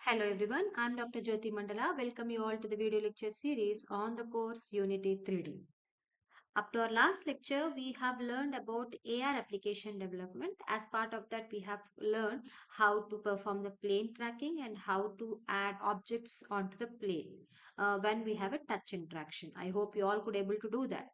Hello everyone, I'm Dr. Jyoti Mandala. Welcome you all to the video lecture series on the course Unity 3D. Up to our last lecture, we have learned about AR application development. As part of that, we have learned how to perform the plane tracking and how to add objects onto the plane when we have a touch interaction. I hope you all could able to do that.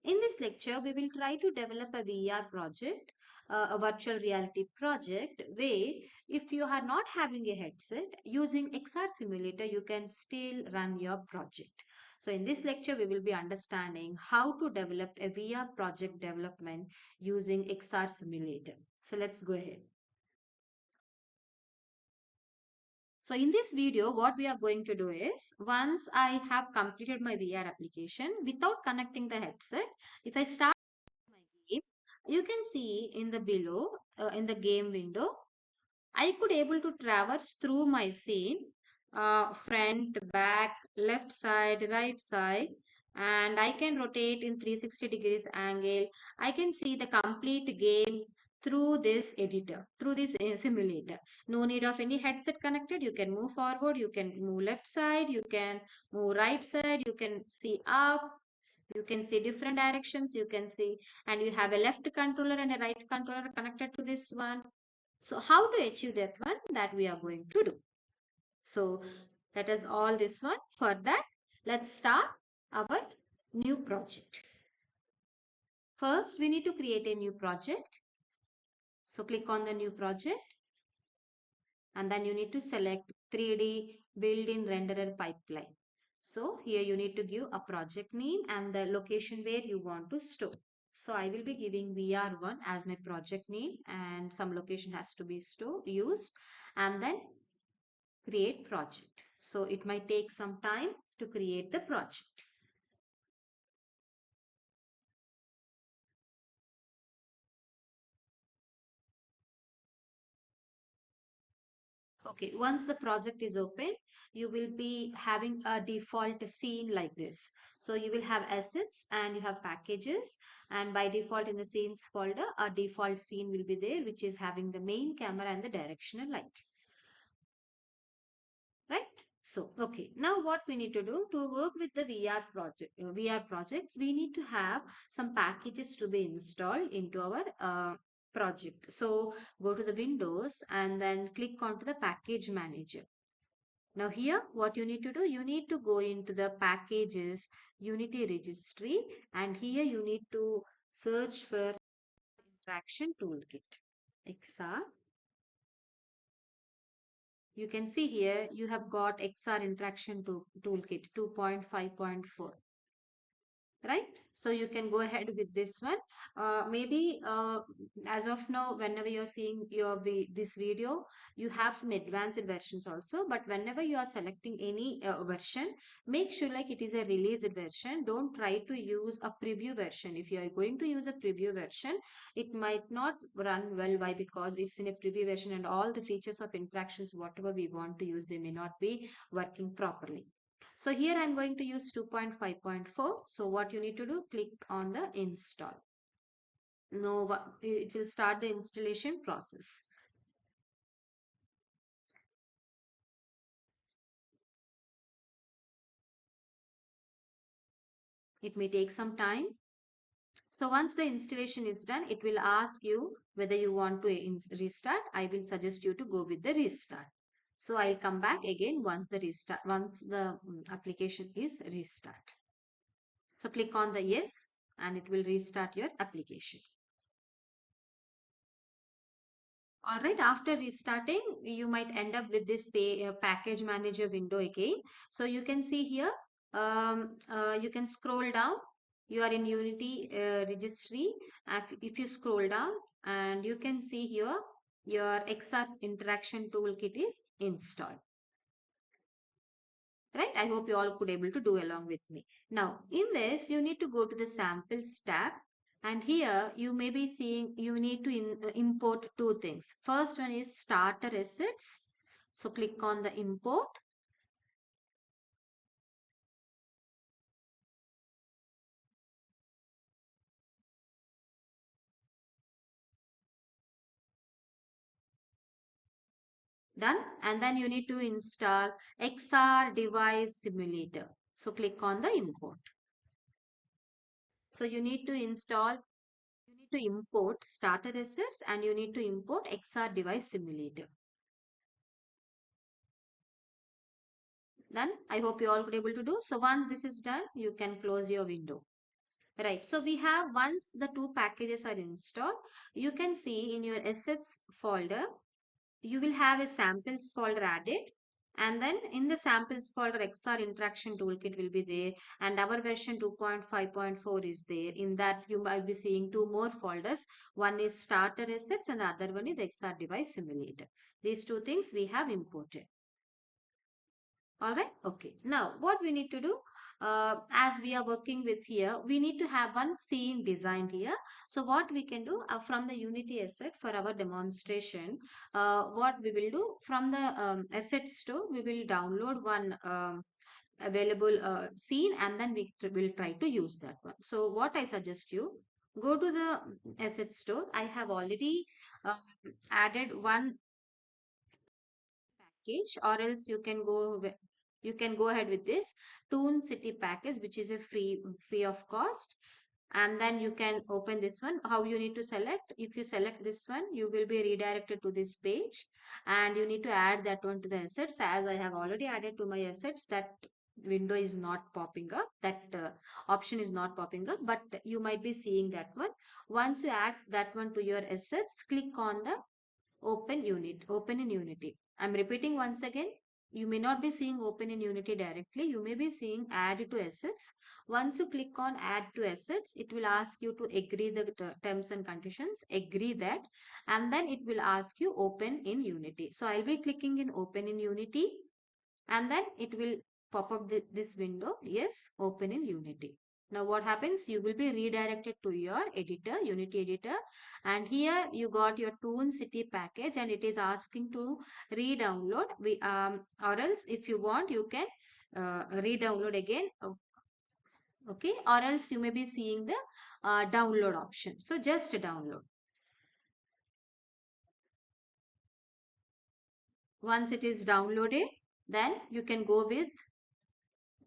In this lecture, we will try to develop a VR project, a virtual reality project, where if you are not having a headset, using XR simulator, you can still run your project. So in this lecture, we will be understanding how to develop a VR project development using XR simulator. So let's go ahead. So in this video, what we are going to do is, once I have completed my VR application without connecting the headset, if I start my game, you can see in the below, in the game window, I could able to traverse through my scene, front, back, left side, right side, and I can rotate in 360 degrees angle. I can see the complete game through this editor, through this simulator. No need of any headset connected. You can move forward, you can move left side, you can move right side, you can see up, you can see different directions, you can see, and you have a left controller and a right controller connected to this one. So how to achieve that one, that we are going to do. So that is all this one. For that, let's start our new project. First, we need to create a new project. So click on the new project, and then you need to select 3D built-in renderer pipeline. So here you need to give a project name and the location where you want to store. So I will be giving VR1 as my project name, and some location has to be used, and then create project. So it might take some time to create the project. Okay, once the project is open, you will be having a default scene like this. So you will have assets and you have packages, and by default in the scenes folder, a default scene will be there, which is having the main camera and the directional light. Right? So, okay. Now what we need to do to work with the VR projects, we need to have some packages to be installed into our project. So go to the Windows and then click onto the package manager. Now here, what you need to do, you need to go into the packages Unity registry, and here you need to search for interaction toolkit. XR. You can see here you have got XR interaction toolkit 2.5.4, right? So you can go ahead with this one. Maybe as of now, whenever you're seeing this video, you have some advanced versions also. But whenever you are selecting any version, make sure like it is a released version. Don't try to use a preview version. If you are going to use a preview version, it might not run well. Why? Because it's in a preview version and all the features of interactions, whatever we want to use, they may not be working properly. So here I'm going to use 2.5.4. So what you need to do, click on the install. No, it will start the installation process. It may take some time. So once the installation is done, it will ask you whether you want to restart. I will suggest you to go with the restart. So I'll come back again once the application is restart. So click on the yes, and it will restart your application. All right, after restarting, you might end up with this package manager window again. So you can see here, you can scroll down. You are in Unity registry. If you scroll down, and you can see here, your XR interaction toolkit is installed. Right? I hope you all could able to do along with me. Now, in this, you need to go to the samples tab. And here you may be seeing you need to import two things. First one is starter assets. So click on the import. Done. And then you need to install XR device simulator. So click on the import. So you need to import starter assets and you need to import XR device simulator. Done. I hope you all could able to do. So once this is done, you can close your window. Right. So we have, once the two packages are installed, you can see in your assets folder, you will have a samples folder added. And then in the samples folder, XR interaction toolkit will be there, and our version 2.5.4 is there. In that, you might be seeing two more folders. One is starter assets and the other one is XR device simulator. These two things we have imported. All right. Okay. Now, what we need to do, as we are working with here, we need to have one scene designed here. So what we can do from the Unity asset for our demonstration, what we will do from the asset store, we will download one available scene, and then we will try to use that one. So what I suggest you, go to the asset store. I have already uh, added one package, or else you can go ahead with this Toon City package, which is a free of cost. And then you can open this one. How you need to select, if you select this one, you will be redirected to this page, and you need to add that one to the assets. As I have already added to my assets, that window is not popping up, that option is not popping up, but you might be seeing that one. Once you add that one to your assets, click on the open in Unity. I'm repeating once again. You may not be seeing open in Unity directly. You may be seeing add to assets. Once you click on add to assets, it will ask you to agree the terms and conditions, agree that, and then it will ask you open in Unity. So I'll be clicking in open in Unity, and then it will pop up this window. Yes, open in Unity. Now what happens, you will be redirected to your editor, Unity editor, and here you got your Toon City package, and it is asking to re-download. Or else if you want, you can re-download again. Okay, or else you may be seeing the download option. So just download. Once it is downloaded, then you can go with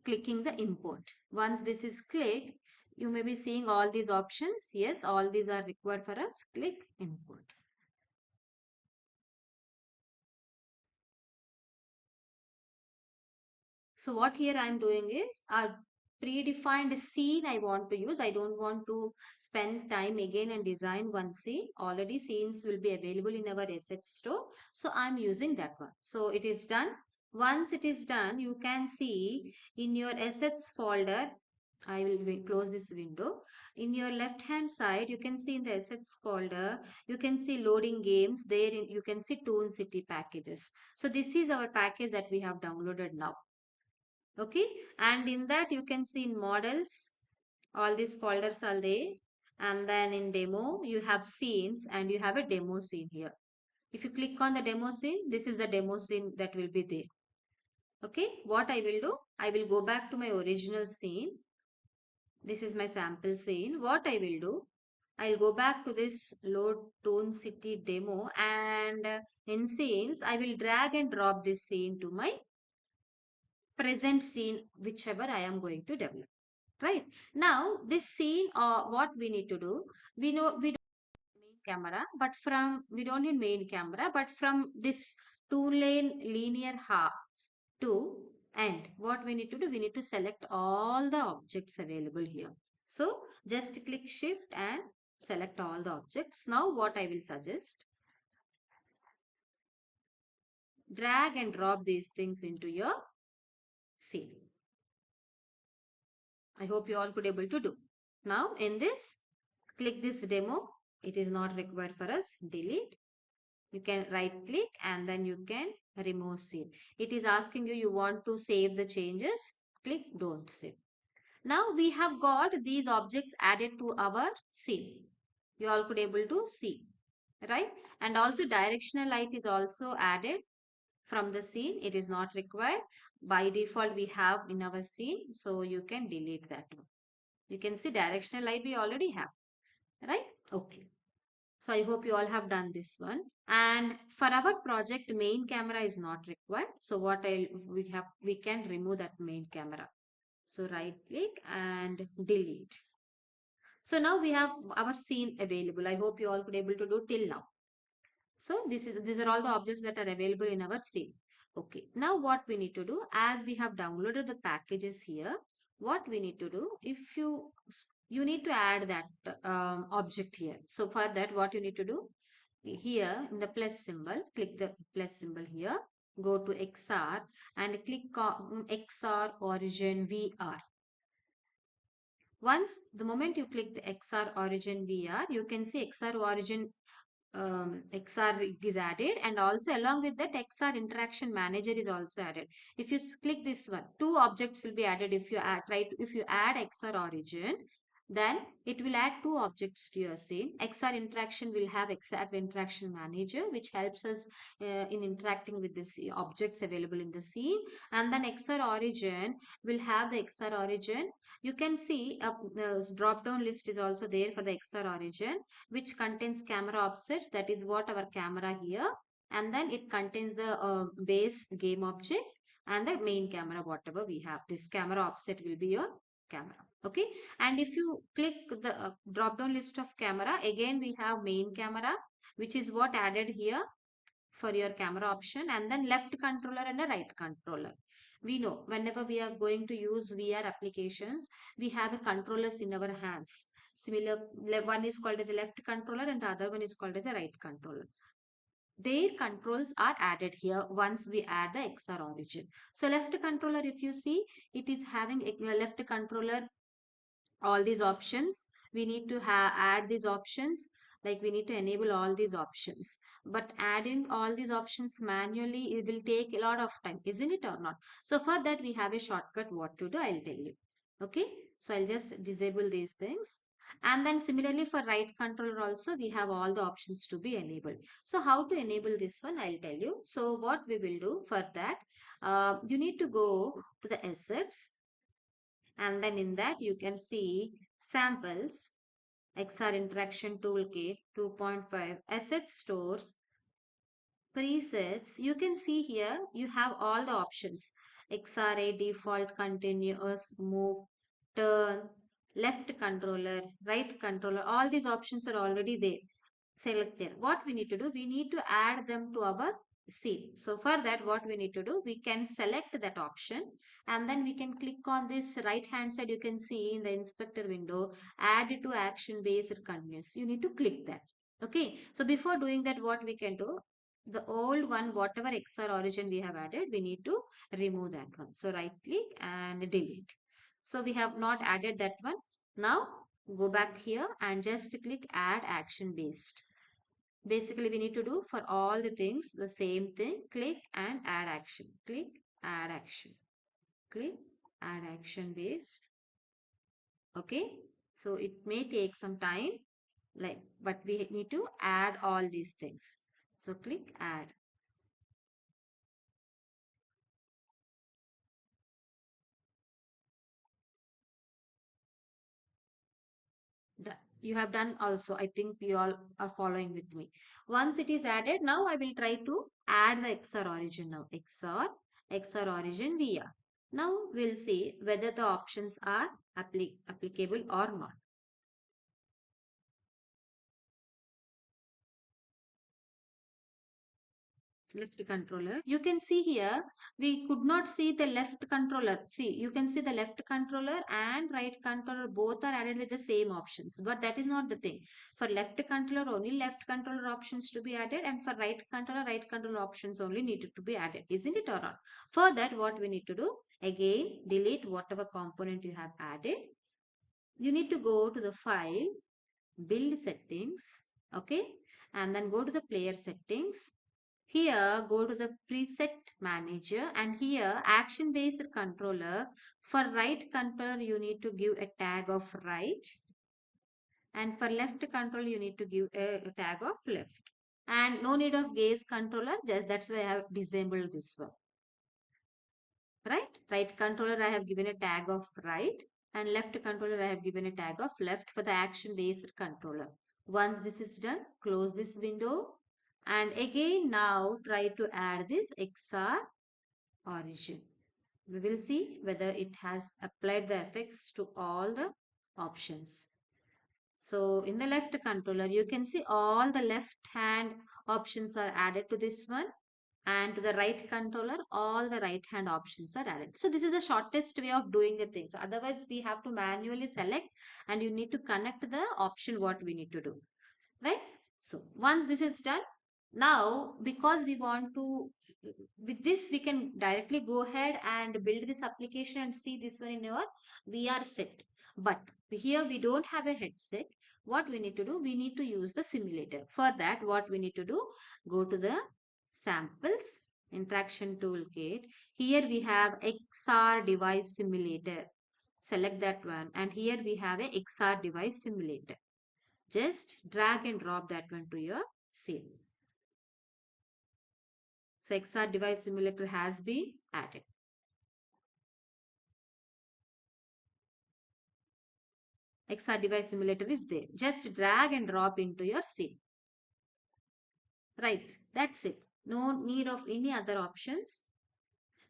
clicking the import. Once this is clicked, you may be seeing all these options. Yes, all these are required for us. Click import. So what here I am doing is a predefined scene I want to use. I don't want to spend time again and design one scene. Already scenes will be available in our asset store. So I'm using that one. So it is done. Once it is done, you can see in your assets folder, I will close this window. In your left hand side, you can see in the assets folder, you can see loading games. There you can see Toon City packages. So this is our package that we have downloaded now. Okay, and in that you can see in models, all these folders are there, and then in demo you have scenes, and you have a demo scene here. If you click on the demo scene, this is the demo scene that will be there. Okay, what I will do, I will go back to my original scene. This is my sample scene. What I will do, I'll go back to this load Toon City demo, and in scenes I will drag and drop this scene to my present scene, whichever I am going to develop. Right now, this scene, what we need to do, we know we don't need main camera, but we don't need main camera, but from this two lane linear to end, what we need to do, we need to select all the objects available here. So just click shift and select all the objects. Now what I will suggest, drag and drop these things into your scene. I hope you all could able to do. Now in this, click this demo. It is not required for us. Delete. You can right click and then you can remove scene. It is asking you want to save the changes. Click don't save. Now we have got these objects added to our scene. You all could able to see, right? And also directional light is also added from the scene. It is not required. By default we have in our scene. So you can delete that one. You can see directional light we already have, right? Okay. So I hope you all have done this one. And for our project, main camera is not required. So what we can remove that main camera. So right click and delete. So now we have our scene available. I hope you all could able to do till now. So these are all the objects that are available in our scene. Okay. Now what we need to do, as we have downloaded the packages here, what we need to do, if you need to add that object here. So for that, what you need to do, here in the plus symbol, click the plus symbol here, go to XR and click on XR origin VR. Once the moment you click the XR origin VR, you can see XR origin XR is added, and also along with that XR interaction manager is also added. If you click this one, two objects will be added. If you add if you add XR origin, then it will add two objects to your scene. XR interaction will have XR interaction manager, which helps us in interacting with the objects available in the scene. And then XR origin will have the XR origin. You can see a drop down list is also there for the XR origin, which contains camera offsets. That is what our camera here. And then it contains the base game object and the main camera, whatever we have. This camera offset will be your camera. Okay. And if you click the drop down list of camera, again we have main camera, which is what added here for your camera option, and then left controller and a right controller. We know whenever we are going to use VR applications, we have a controllers in our hands. Similar, one is called as a left controller and the other one is called as a right controller. Their controls are added here once we add the XR origin. So left controller, if you see, it is having a left controller all these options. We need to add these options, like we need to enable all these options, but adding all these options manually, it will take a lot of time, isn't it or not? So for that we have a shortcut. What to do, I'll tell you. Okay, so I'll just disable these things. And then similarly for right controller also, we have all the options to be enabled. So how to enable this one, I'll tell you. So what we will do for that, you need to go to the assets, and then in that you can see samples, XR interaction toolkit 2.5, asset stores, presets. You can see here you have all the options: XRA, default, continuous, move, turn, left controller, right controller. All these options are already there, selected. What we need to do, we need to add them to our scene. So for that, what we need to do, we can select that option, and then we can click on this right hand side. You can see in the inspector window, add to action based continuous. You need to click that. Okay, so before doing that, what we can do, the old one, whatever XR origin we have added, we need to remove that one. So right click and delete. So we have not added that one. Now go back here and just click add action based. Basically we need to do for all the things the same thing. Click and add action, click, add action, click, add action based. Okay, so it may take some time, like, but we need to add all these things. So click add. You have done also. I think you all are following with me. Once it is added, now I will try to add the XR origin now. XR origin VR. Now we'll see whether the options are applicable or not. Left controller. You can see here, we could not see the left controller. See, you can see the left controller and right controller both are added with the same options. But that is not the thing. For left controller, only left controller options to be added, and for right controller options only needed to be added. Isn't it or not? For that, what we need to do, again, delete whatever component you have added. You need to go to the file, build settings, okay, and then go to the player settings. Here, go to the preset manager, and here action based controller. For right controller, you need to give a tag of right, and for left controller, you need to give a tag of left. And no need of gaze controller, that's why I have disabled this one. Right controller, I have given a tag of right, and left controller, I have given a tag of left for the action based controller. Once this is done, close this window and again now try to add this XR origin. We will see whether it has applied the effects to all the options. So in the left controller, you can see all the left hand options are added to this one, and to the right controller, all the right hand options are added. So this is the shortest way of doing the things. Otherwise, we have to manually select and you need to connect the option what we need to do, right? So once this is done, now because we want to, with this we can directly go ahead and build this application and see this one in your VR set. But here we don't have a headset. What we need to do, we need to use the simulator. For that, what we need to do, go to the samples interaction toolkit. Here we have XR device simulator. Select that one, and here we have a XR device simulator. Just drag and drop that one to your scene. So XR device simulator has been added. XR device simulator is there. Just drag and drop into your scene. Right, that's it. No need of any other options.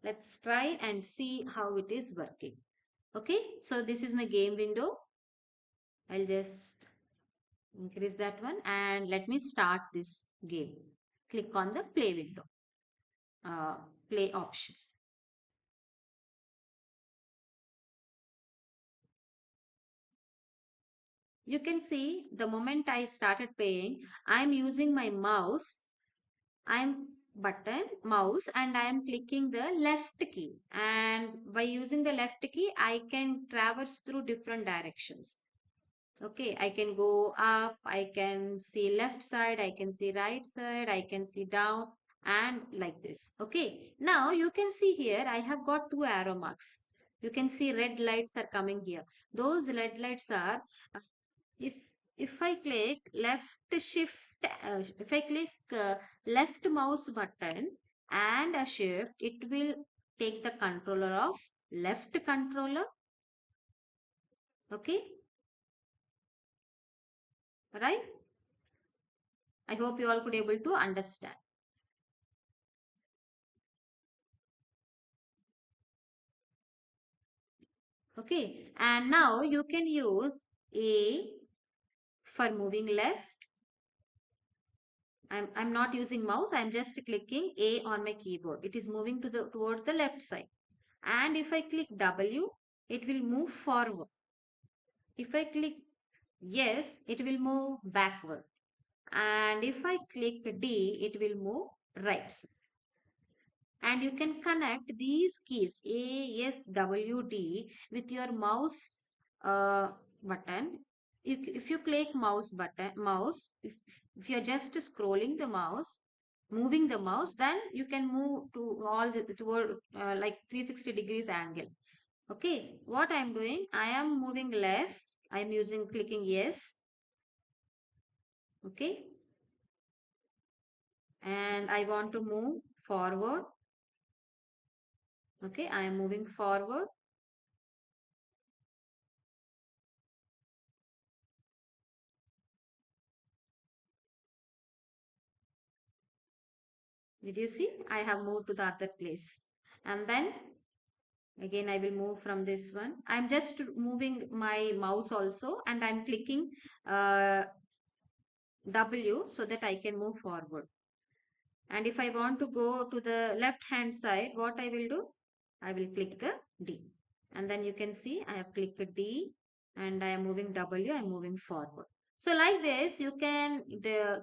Let's try and see how it is working. Okay, so this is my game window. I'll just increase that one and let me start this game. Click on the play window, uh, play option. You can see the moment I started playing, I'm using my mouse, I'm button mouse and I am clicking the left key, and by using the left key I can traverse through different directions. Okay, I can go up, I can see left side, I can see right side, I can see down and like this. Okay, now you can see here I have got two arrow marks. You can see red lights are coming here. Those red lights are, if if I click left shift, if I click left mouse button and a shift, it will take the controller of left controller. Okay, right? I hope you all could able to understand. Okay, and now you can use A for moving left. I'm not using mouse, I'm just clicking A on my keyboard. It is moving to the towards the left side. And if I click W, it will move forward. If I click yes, it will move backward. And if I click D, it will move right. And you can connect these keys A, S, W, D with your mouse button. If you click mouse, if you're just scrolling the mouse, moving the mouse, then you can move to all the toward like 360 degrees angle. Okay, what I'm doing, I am moving left. I'm using clicking yes. Okay, and I want to move forward. Okay, I am moving forward. Did you see? I have moved to the other place. And then again I will move from this one. I'm just moving my mouse also and I'm clicking W so that I can move forward. And if I want to go to the left hand side, what I will do? I will click the D. And then you can see I have clicked D and I am moving W, I am moving forward. So like this, you can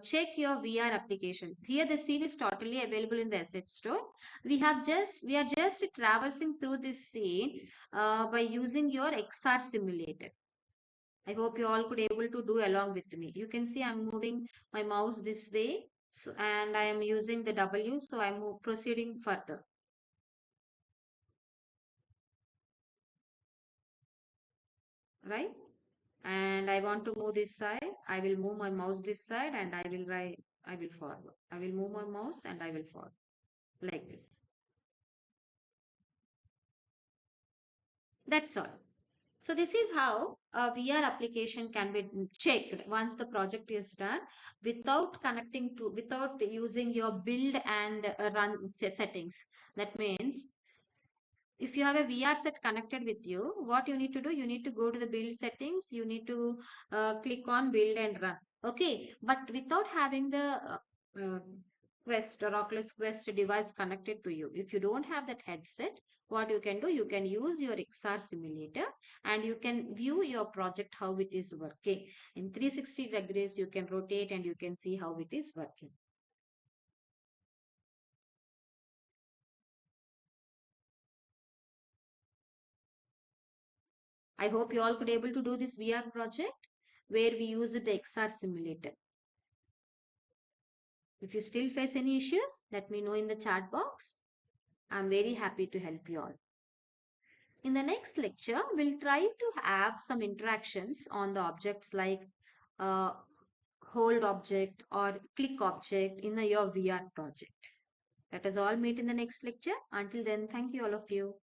check your VR application. Here the scene is totally available in the asset store. We are just traversing through this scene by using your XR simulator. I hope you all could able to do along with me. You can see I'm moving my mouse this way, so, and I am using the W, so I'm proceeding further, right? And I want to move this side. I will move my mouse this side and I will forward. I will move my mouse and I will forward like this. That's all. So this is how a VR application can be checked once the project is done without using your build and run settings. That means if you have a VR set connected with you, what you need to do, you need to go to the build settings, you need to click on build and run. Okay, but without having the uh, Quest or Oculus Quest device connected to you, if you don't have that headset, what you can do, you can use your XR simulator and you can view your project how it is working. In 360 degrees, you can rotate and you can see how it is working. I hope you all could able to do this VR project where we use the XR simulator. If you still face any issues, let me know in the chat box. I'm very happy to help you all. In the next lecture, we'll try to have some interactions on the objects like uh, hold object or click object in your VR project. Let us all meet in the next lecture. Until then, thank you all of you.